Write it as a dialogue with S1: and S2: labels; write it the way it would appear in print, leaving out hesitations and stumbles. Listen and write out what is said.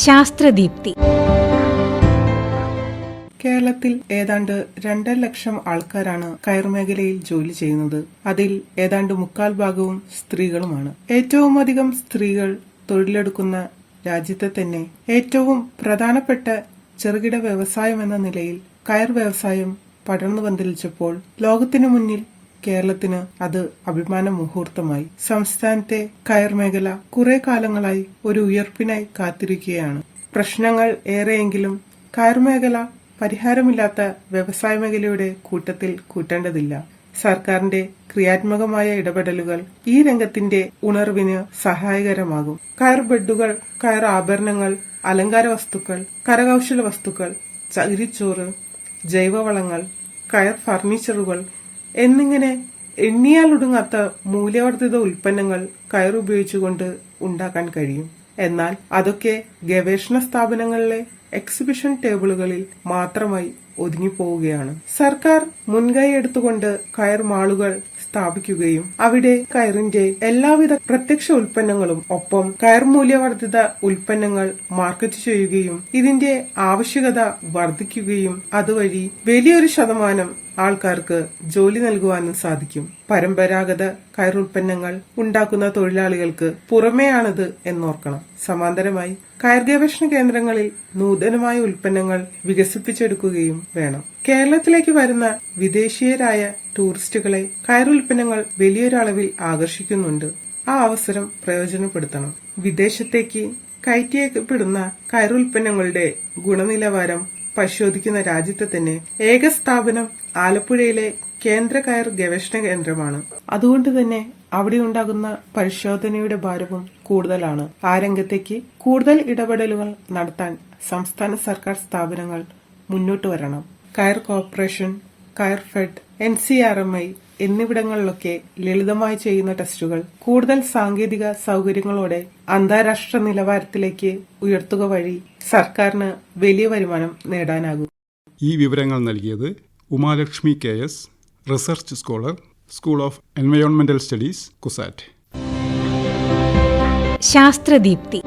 S1: ശാസ്ത്രദീപ്തി.
S2: കേരളത്തിൽ ഏതാണ്ട് 2.5 ലക്ഷം ആൾക്കാരാണ് കയർ മേഖലയിൽ ജോലി ചെയ്യുന്നത്. അതിൽ ഏതാണ്ട് 3/4 ഭാഗവും സ്ത്രീകളുമാണ്. ഏറ്റവും അധികം സ്ത്രീകൾ തൊഴിലെടുക്കുന്ന രാജ്യത്തെ തന്നെ ഏറ്റവും പ്രധാനപ്പെട്ട ചെറുകിട വ്യവസായം എന്ന നിലയിൽ കയർ വ്യവസായം പടർന്നു പന്തലിച്ചപ്പോൾ ലോകത്തിനു മുന്നിൽ കേരളത്തിന് അത് അഭിമാന മുഹൂർത്തമായി. സംസ്ഥാനത്തെ കയർ മേഖല കുറെ കാലങ്ങളായി ഒരു ഉയർപ്പിനായി കാത്തിരിക്കുകയാണ്. പ്രശ്നങ്ങൾ ഏറെയെങ്കിലും കയർ മേഖല പരിഹാരമില്ലാത്ത വ്യവസായ മേഖലയുടെ കൂട്ടത്തിൽ കൂട്ടേണ്ടതില്ല. സർക്കാരിന്റെ ക്രിയാത്മകമായ ഇടപെടലുകൾ ഈ രംഗത്തിന്റെ ഉണർവിന് സഹായകരമാകും. കയർ ബെഡുകൾ, കയർ ആഭരണങ്ങൾ, അലങ്കാര വസ്തുക്കൾ, കരകൌശല വസ്തുക്കൾ, ചകിരിച്ചോറ്, ജൈവവളങ്ങൾ, കയർ ഫർണിച്ചറുകൾ എന്നിങ്ങനെ എണ്ണിയാലൊടുങ്ങാത്ത മൂല്യവർദ്ധിത ഉൽപ്പന്നങ്ങൾ കയർ ഉപയോഗിച്ചുകൊണ്ട് ഉണ്ടാക്കാൻ കഴിയും. എന്നാൽ അതൊക്കെ ഗവേഷണ സ്ഥാപനങ്ങളിലെ എക്സിബിഷൻ ടേബിളുകളിൽ മാത്രമായി ഒതുങ്ങിപ്പോവുകയാണ്. സർക്കാർ മുൻകൈ എടുത്തുകൊണ്ട് കയർ മാളുകൾ സ്ഥാപിക്കുകയും അവിടെ കയറിന്റെ എല്ലാവിധ പ്രത്യക്ഷ ഉൽപ്പന്നങ്ങളും ഒപ്പം കയർ മൂല്യവർദ്ധിത ഉൽപ്പന്നങ്ങൾ മാർക്കറ്റ് ചെയ്യുകയും ഇതിന്റെ ആവശ്യകത വർദ്ധിക്കുകയും അതുവഴി വലിയൊരു ശതമാനം ആൾക്കാർക്ക് ജോലി നൽകുവാനും സാധിക്കും. പരമ്പരാഗത കയർ ഉൽപ്പന്നങ്ങൾ ഉണ്ടാക്കുന്ന തൊഴിലാളികൾക്ക് പുറമെയാണിത് എന്നോർക്കണം. സമാന്തരമായി കയർ ഗവേഷണ കേന്ദ്രങ്ങളിൽ നൂതനമായ ഉൽപ്പന്നങ്ങൾ വികസിപ്പിച്ചെടുക്കുകയും വേണം. കേരളത്തിലേക്ക് വരുന്ന വിദേശീയരായ ടൂറിസ്റ്റുകളെ കയർ ഉൽപ്പന്നങ്ങൾ വലിയൊരളവിൽ ആകർഷിക്കുന്നുണ്ട്. ആ അവസരം പ്രയോജനപ്പെടുത്തണം. വിദേശത്തേക്ക് കയറ്റിയപ്പെടുന്ന കയർ ഉൽപ്പന്നങ്ങളുടെ ഗുണനിലവാരം പരിശോധിക്കുന്ന രാജ്യത്തെ തന്നെ ഏക സ്ഥാപനം ആലപ്പുഴയിലെ കേന്ദ്ര കയർ ഗവേഷണ കേന്ദ്രമാണ്. അതുകൊണ്ട് തന്നെ അവിടെ ഉണ്ടാകുന്ന പരിശോധനയുടെ ഭാരവും കൂടുതലാണ്. ആ രംഗത്തേക്ക് കൂടുതൽ ഇടപെടലുകൾ നടത്താൻ സംസ്ഥാന സർക്കാർ സ്ഥാപനങ്ങൾ മുന്നോട്ട് വരണം. കയർ കോർപ്പറേഷൻ, കയർ ഫെഡ്, NCRMI എന്നിവിടങ്ങളിലൊക്കെ ലളിതമായി ചെയ്യുന്ന ടെസ്റ്റുകൾ കൂടുതൽ സാങ്കേതിക സൗകര്യങ്ങളോടെ അന്താരാഷ്ട്ര നിലവാരത്തിലേക്ക് ഉയർത്തുക വഴി സർക്കാരിന് വലിയ വരുമാനം നേടാനാകും.
S3: ഈ വിവരങ്ങൾ നൽകിയത് Umalakshmi KS, research scholar, school of എൻവയോൺമെന്റൽ സ്റ്റഡീസ്, കുസാറ്റ്.
S1: ശാസ്ത്രദീപ്തി.